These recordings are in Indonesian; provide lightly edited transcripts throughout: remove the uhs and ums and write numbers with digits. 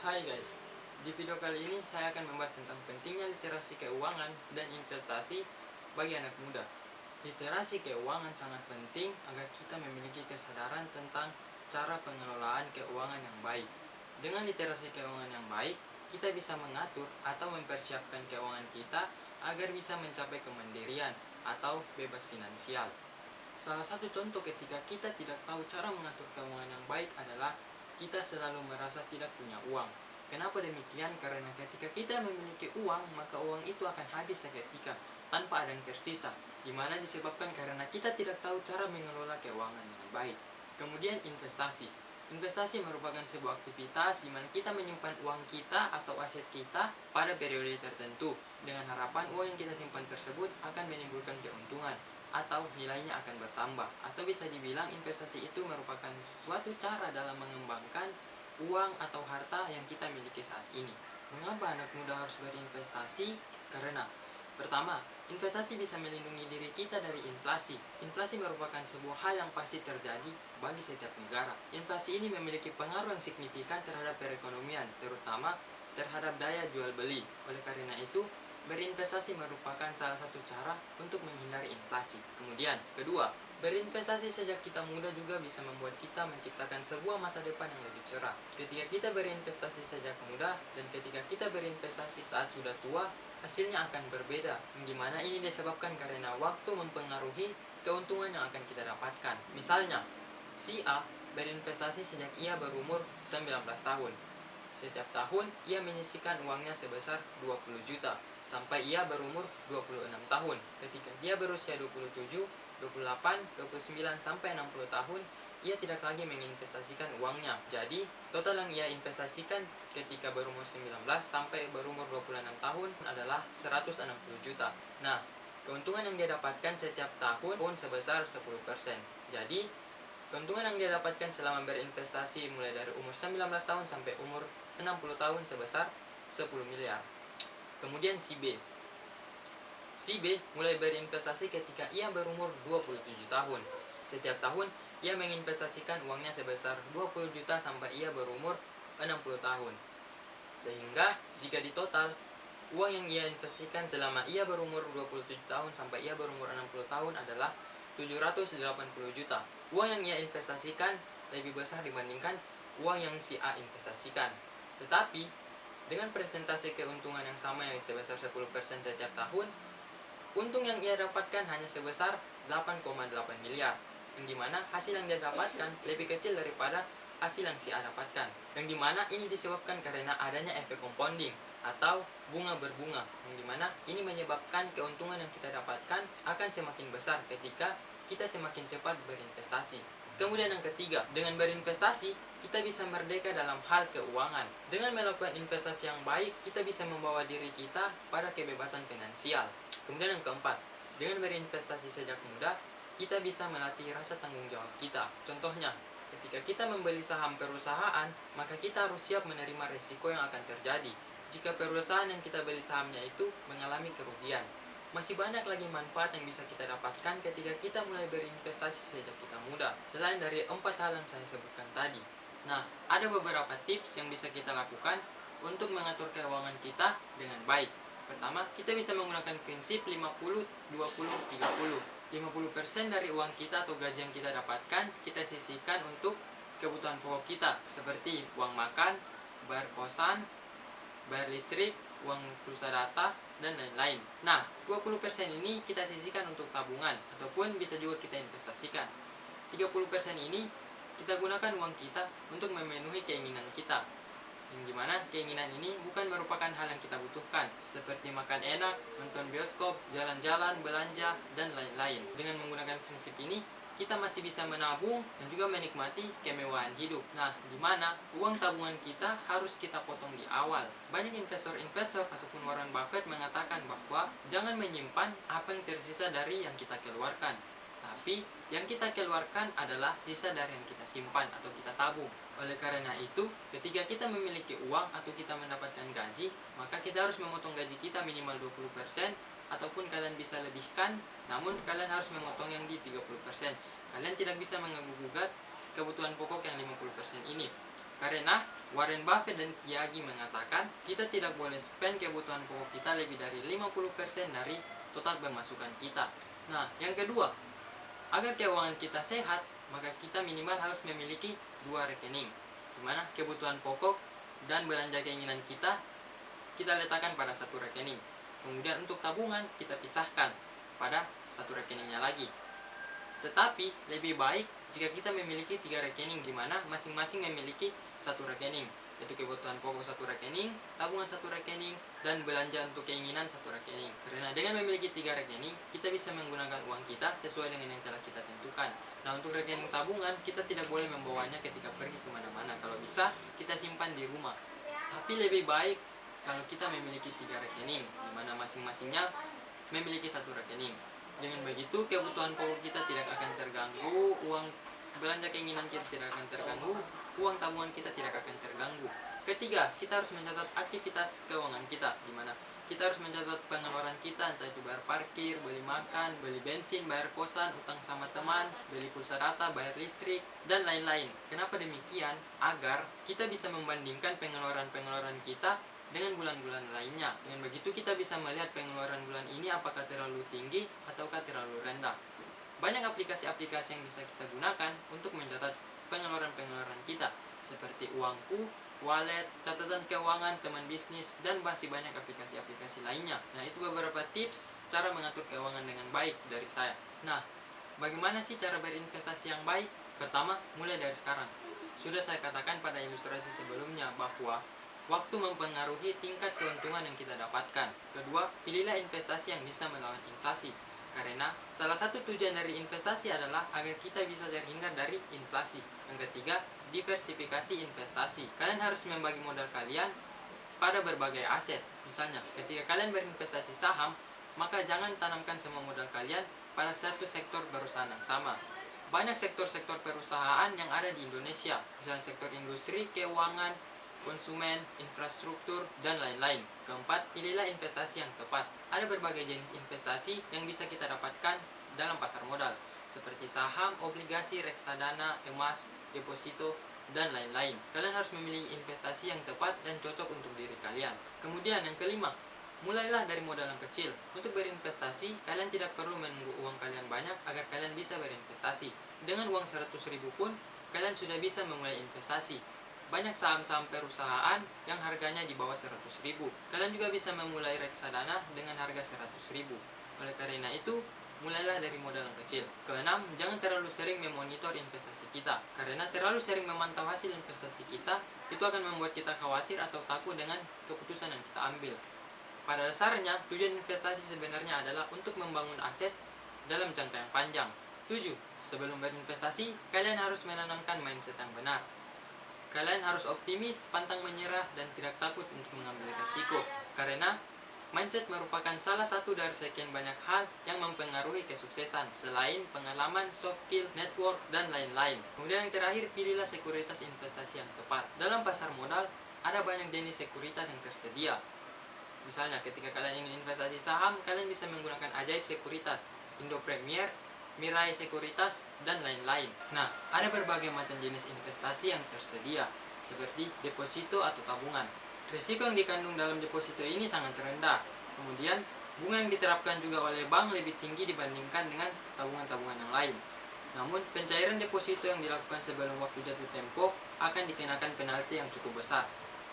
Hai guys, di video kali ini saya akan membahas tentang pentingnya literasi keuangan dan investasi bagi anak muda. Literasi keuangan sangat penting agar kita memiliki kesadaran tentang cara pengelolaan keuangan yang baik. Dengan literasi keuangan yang baik, kita bisa mengatur atau mempersiapkan keuangan kita agar bisa mencapai kemandirian atau bebas finansial. Salah satu contoh ketika kita tidak tahu cara mengatur keuangan yang baik adalah kita selalu merasa tidak punya uang. Kenapa demikian? Karena ketika kita memiliki uang, maka uang itu akan habis seketika tanpa ada yang tersisa, di mana disebabkan karena kita tidak tahu cara mengelola keuangan dengan baik. Kemudian investasi. Investasi merupakan sebuah aktivitas di mana kita menyimpan uang kita atau aset kita pada periode tertentu dengan harapan uang yang kita simpan tersebut akan menimbulkan keuntungan atau nilainya akan bertambah. Atau bisa dibilang investasi itu merupakan suatu cara dalam mengembangkan uang atau harta yang kita miliki saat ini. Mengapa anak muda harus berinvestasi? Karena pertama, investasi bisa melindungi diri kita dari inflasi. Inflasi merupakan sebuah hal yang pasti terjadi bagi setiap negara. Inflasi ini memiliki pengaruh yang signifikan terhadap perekonomian, terutama terhadap daya jual beli. Oleh karena itu, berinvestasi merupakan salah satu cara untuk menghindari inflasi. Kemudian, kedua, berinvestasi sejak kita muda juga bisa membuat kita menciptakan sebuah masa depan yang lebih cerah. Ketika kita berinvestasi sejak muda dan ketika kita berinvestasi saat sudah tua, hasilnya akan berbeda. Dimana ini disebabkan karena waktu mempengaruhi keuntungan yang akan kita dapatkan. Misalnya, si A berinvestasi sejak ia berumur 19 tahun. Setiap tahun ia menyisihkan uangnya sebesar 20 juta sampai ia berumur 26 tahun. Ketika dia berusia 27, 28, 29 sampai 60 tahun, ia tidak lagi menginvestasikan uangnya. Jadi, total yang ia investasikan ketika berumur 19 sampai berumur 26 tahun adalah 160 juta. Nah, keuntungan yang dia dapatkan setiap tahun sebesar 10%. Jadi, keuntungan yang dia dapatkan selama berinvestasi mulai dari umur 19 tahun sampai umur 60 tahun sebesar 10 miliar. Kemudian si B. Si B mulai berinvestasi ketika ia berumur 27 tahun. Setiap tahun ia menginvestasikan uangnya sebesar 20 juta sampai ia berumur 60 tahun. Sehingga jika ditotal, uang yang ia investasikan selama ia berumur 27 tahun sampai ia berumur 60 tahun adalah 780 juta. Uang yang ia investasikan lebih besar dibandingkan uang yang si A investasikan. Tetapi dengan persentase keuntungan yang sama yang sebesar 10% setiap tahun, untung yang ia dapatkan hanya sebesar 8,8 miliar. Yang dimana hasil yang dia dapatkan lebih kecil daripada hasil yang si A dapatkan. Yang dimana ini disebabkan karena adanya efek compounding atau bunga berbunga. Yang dimana ini menyebabkan keuntungan yang kita dapatkan akan semakin besar ketika kita semakin cepat berinvestasi. Kemudian yang ketiga, dengan berinvestasi, kita bisa merdeka dalam hal keuangan. Dengan melakukan investasi yang baik, kita bisa membawa diri kita pada kebebasan finansial. Kemudian yang keempat, dengan berinvestasi sejak muda, kita bisa melatih rasa tanggung jawab kita. Contohnya, ketika kita membeli saham perusahaan, maka kita harus siap menerima risiko yang akan terjadi jika perusahaan yang kita beli sahamnya itu mengalami kerugian. Masih banyak lagi manfaat yang bisa kita dapatkan ketika kita mulai berinvestasi sejak kita muda, selain dari 4 hal yang saya sebutkan tadi. Nah, ada beberapa tips yang bisa kita lakukan untuk mengatur keuangan kita dengan baik. Pertama, kita bisa menggunakan prinsip 50, 20, 30. 50% dari uang kita atau gaji yang kita dapatkan, kita sisihkan untuk kebutuhan pokok kita, seperti uang makan, bayar kosan, bayar listrik, uang pulsa data, dan lain-lain. Nah, 20% ini kita sisihkan untuk tabungan, ataupun bisa juga kita investasikan. 30% ini kita gunakan uang kita untuk memenuhi keinginan kita. Yang dimana keinginan ini bukan merupakan hal yang kita butuhkan, seperti makan enak, nonton bioskop, jalan-jalan, belanja, dan lain-lain. Dengan menggunakan prinsip ini, kita masih bisa menabung dan juga menikmati kemewahan hidup. Nah, di mana uang tabungan kita harus kita potong di awal. Banyak investor-investor ataupun Warren Buffett mengatakan bahwa jangan menyimpan apa yang tersisa dari yang kita keluarkan, tapi yang kita keluarkan adalah sisa dari yang kita simpan atau kita tabung. Oleh karena itu, ketika kita memiliki uang atau kita mendapatkan gaji, maka kita harus memotong gaji kita minimal 20%, ataupun kalian bisa lebihkan, namun kalian harus memotong yang di 30%. Kalian tidak bisa mengganggu-gugat kebutuhan pokok yang 50% ini. Karena Warren Buffett dan Kiyagi mengatakan, kita tidak boleh spend kebutuhan pokok kita lebih dari 50% dari total pemasukan kita. Nah, yang kedua, agar keuangan kita sehat, maka kita minimal harus memiliki 2 rekening, di mana kebutuhan pokok dan belanja keinginan kita letakkan pada satu rekening. Kemudian untuk tabungan kita pisahkan pada satu rekeningnya lagi. Tetapi lebih baik jika kita memiliki 3 rekening, di mana masing-masing memiliki satu rekening, yaitu kebutuhan pokok satu rekening, tabungan satu rekening, dan belanja untuk keinginan satu rekening. Karena dengan memiliki 3 rekening, kita bisa menggunakan uang kita sesuai dengan yang telah kita tentukan. Nah, untuk rekening tabungan, kita tidak boleh membawanya ketika pergi kemana-mana. Kalau bisa, kita simpan di rumah. Tapi lebih baik kalau kita memiliki 3 rekening, di mana masing-masingnya memiliki satu rekening. Dengan begitu, kebutuhan pokok kita tidak akan terganggu, uang belanja keinginan kita tidak akan terganggu, uang tabungan kita tidak akan terganggu. Ketiga, kita harus mencatat aktivitas keuangan kita, di mana kita harus mencatat pengeluaran kita, entah itu bayar parkir, beli makan, beli bensin, bayar kosan, utang sama teman, beli pulsa data, bayar listrik, dan lain-lain. Kenapa demikian? Agar kita bisa membandingkan pengeluaran-pengeluaran kita dengan bulan-bulan lainnya. Dengan begitu kita bisa melihat pengeluaran bulan ini apakah terlalu tinggi ataukah terlalu rendah. Banyak aplikasi-aplikasi yang bisa kita gunakan untuk mencatat pengeluaran-pengeluaran kita, seperti Uangku, Wallet, catatan keuangan, teman bisnis, dan masih banyak aplikasi-aplikasi lainnya. Nah, itu beberapa tips cara mengatur keuangan dengan baik dari saya. Nah, bagaimana sih cara berinvestasi yang baik? Pertama, mulai dari sekarang. Sudah saya katakan pada ilustrasi sebelumnya bahwa waktu mempengaruhi tingkat keuntungan yang kita dapatkan. Kedua, pilihlah investasi yang bisa melawan inflasi. Karena salah satu tujuan dari investasi adalah agar kita bisa terhindar dari inflasi. Yang ketiga, diversifikasi investasi. Kalian harus membagi modal kalian pada berbagai aset. Misalnya, ketika kalian berinvestasi saham, maka jangan tanamkan semua modal kalian pada satu sektor perusahaan yang sama. Banyak sektor-sektor perusahaan yang ada di Indonesia, misalnya sektor industri, keuangan, konsumen, infrastruktur, dan lain-lain. Keempat, pilihlah investasi yang tepat. Ada berbagai jenis investasi yang bisa kita dapatkan dalam pasar modal, seperti saham, obligasi, reksadana, emas, deposito, dan lain-lain. Kalian harus memilih investasi yang tepat dan cocok untuk diri kalian. Kemudian yang kelima, mulailah dari modal yang kecil. Untuk berinvestasi, kalian tidak perlu menunggu uang kalian banyak agar kalian bisa berinvestasi. Dengan uang 100.000 pun, kalian sudah bisa memulai investasi. Banyak saham-saham perusahaan yang harganya di bawah 100.000. Kalian juga bisa memulai reksadana dengan harga 100.000. Oleh karena itu, mulailah dari modal yang kecil. Keenam, jangan terlalu sering memonitor investasi kita. Karena terlalu sering memantau hasil investasi kita, itu akan membuat kita khawatir atau takut dengan keputusan yang kita ambil. Pada dasarnya, tujuan investasi sebenarnya adalah untuk membangun aset dalam jangka yang panjang. 7. Sebelum berinvestasi, kalian harus menanamkan mindset yang benar. Kalian harus optimis, pantang menyerah, dan tidak takut untuk mengambil risiko. Karena mindset merupakan salah satu dari sekian banyak hal yang mempengaruhi kesuksesan, selain pengalaman, soft skill, network, dan lain-lain. Kemudian yang terakhir, pilihlah sekuritas investasi yang tepat. Dalam pasar modal, ada banyak jenis sekuritas yang tersedia. Misalnya, ketika kalian ingin investasi saham, kalian bisa menggunakan Ajaib Sekuritas, Indo Premier, Mirai Sekuritas, dan lain-lain. Nah, ada berbagai macam jenis investasi yang tersedia, seperti deposito atau tabungan. Risiko yang dikandung dalam deposito ini sangat rendah. Kemudian, bunga yang diterapkan juga oleh bank lebih tinggi dibandingkan dengan tabungan-tabungan yang lain. Namun, pencairan deposito yang dilakukan sebelum waktu jatuh tempo akan dikenakan penalti yang cukup besar.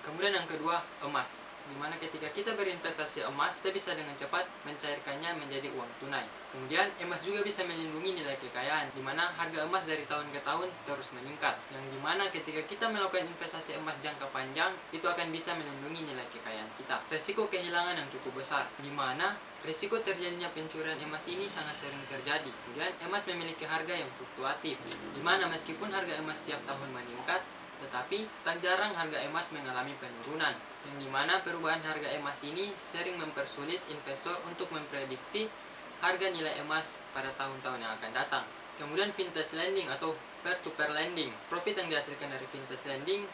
Kemudian yang kedua, emas. Dimana ketika kita berinvestasi emas, kita bisa dengan cepat mencairkannya menjadi uang tunai. Kemudian emas juga bisa melindungi nilai kekayaan, dimana harga emas dari tahun ke tahun terus meningkat. Yang dimana ketika kita melakukan investasi emas jangka panjang, itu akan bisa melindungi nilai kekayaan kita. Resiko kehilangan yang cukup besar, dimana resiko terjadinya pencurian emas ini sangat sering terjadi. Kemudian emas memiliki harga yang fluktuatif, dimana meskipun harga emas tiap tahun meningkat, tetapi tak jarang harga emas mengalami penurunan, yang dimana perubahan harga emas ini sering mempersulit investor untuk memprediksi harga nilai emas pada tahun-tahun yang akan datang. Kemudian vintage lending atau peer-to-peer lending. Profit yang dihasilkan dari vintage lending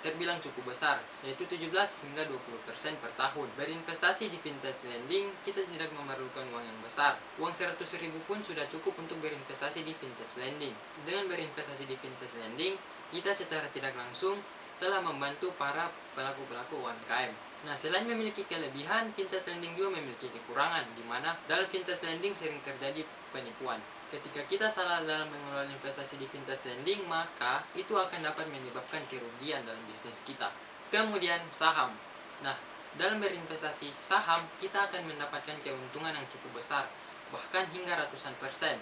terbilang cukup besar, yaitu 17 hingga 20% per tahun. Berinvestasi di vintage lending, kita tidak memerlukan uang yang besar. Uang 100.000 pun sudah cukup untuk berinvestasi di vintage lending. Dengan berinvestasi di vintage lending, kita secara tidak langsung telah membantu para pelaku-pelaku UMKM. Nah, selain memiliki kelebihan, fintech lending juga memiliki kekurangan, di mana dalam fintech lending sering terjadi penipuan. Ketika kita salah dalam mengelola investasi di fintech lending, maka itu akan dapat menyebabkan kerugian dalam bisnis kita. Kemudian saham. Nah, dalam berinvestasi saham, kita akan mendapatkan keuntungan yang cukup besar, bahkan hingga ratusan persen.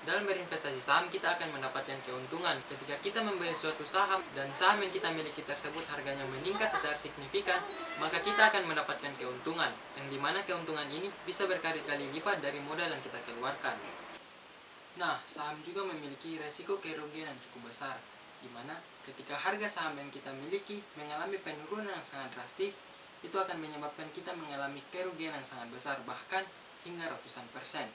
Dalam berinvestasi saham, kita akan mendapatkan keuntungan ketika kita membeli suatu saham dan saham yang kita miliki tersebut harganya meningkat secara signifikan, maka kita akan mendapatkan keuntungan, yang dimana keuntungan ini bisa berkali-kali lipat dari modal yang kita keluarkan. Nah, saham juga memiliki resiko kerugian yang cukup besar, di mana ketika harga saham yang kita miliki mengalami penurunan yang sangat drastis, itu akan menyebabkan kita mengalami kerugian yang sangat besar, bahkan hingga ratusan persen.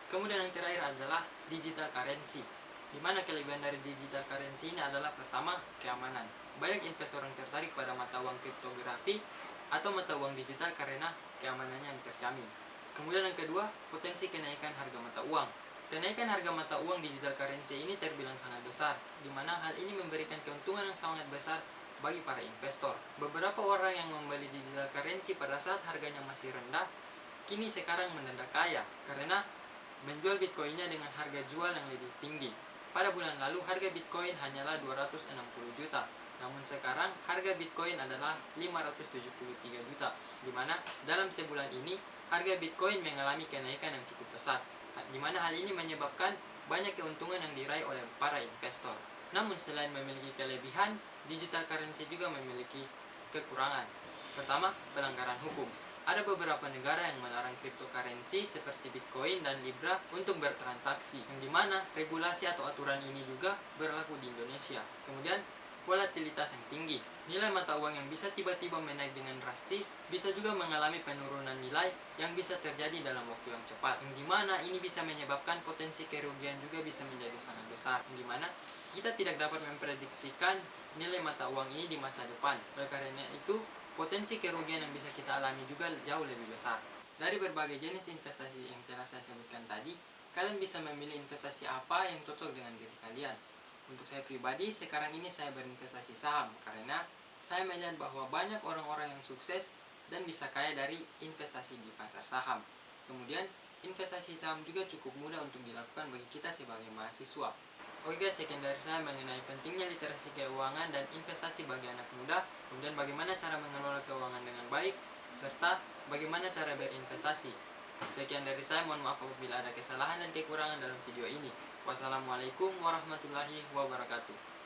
Kemudian yang terakhir adalah digital currency, di mana kelebihan dari digital currency ini adalah pertama, keamanan. Banyak investor yang tertarik pada mata uang kriptografi atau mata uang digital karena keamanannya yang terjamin. Kemudian yang kedua, potensi kenaikan harga mata uang. Kenaikan harga mata uang digital currency ini terbilang sangat besar, di mana hal ini memberikan keuntungan yang sangat besar bagi para investor. Beberapa orang yang membeli digital currency pada saat harganya masih rendah, kini sekarang mendadak kaya karena menjual bitcoinnya dengan harga jual yang lebih tinggi. Pada bulan lalu harga bitcoin hanyalah 260 juta, namun sekarang harga bitcoin adalah 573 juta, di mana dalam sebulan ini harga bitcoin mengalami kenaikan yang cukup pesat, di mana hal ini menyebabkan banyak keuntungan yang diraih oleh para investor. Namun selain memiliki kelebihan, digital currency juga memiliki kekurangan. Pertama, pelanggaran hukum. Ada beberapa negara yang melarang cryptocurrency seperti Bitcoin dan Libra untuk bertransaksi, yang dimana regulasi atau aturan ini juga berlaku di Indonesia. Kemudian, volatilitas yang tinggi. Nilai mata uang yang bisa tiba-tiba menaik dengan drastis bisa juga mengalami penurunan nilai yang bisa terjadi dalam waktu yang cepat, yang dimana ini bisa menyebabkan potensi kerugian juga bisa menjadi sangat besar, yang dimana kita tidak dapat memprediksikan nilai mata uang ini di masa depan. Oleh karena itu, potensi kerugian yang bisa kita alami juga jauh lebih besar. Dari berbagai jenis investasi yang telah saya sebutkan tadi, kalian bisa memilih investasi apa yang cocok dengan diri kalian. Untuk saya pribadi, sekarang ini saya berinvestasi saham karena saya melihat bahwa banyak orang-orang yang sukses dan bisa kaya dari investasi di pasar saham. Kemudian, investasi saham juga cukup mudah untuk dilakukan bagi kita sebagai mahasiswa. Oke guys, sekian dari saya mengenai pentingnya literasi keuangan dan investasi bagi anak muda, kemudian bagaimana cara mengelola keuangan dengan baik, serta bagaimana cara berinvestasi. Sekian dari saya, mohon maaf apabila ada kesalahan dan kekurangan dalam video ini. Wassalamualaikum warahmatullahi wabarakatuh.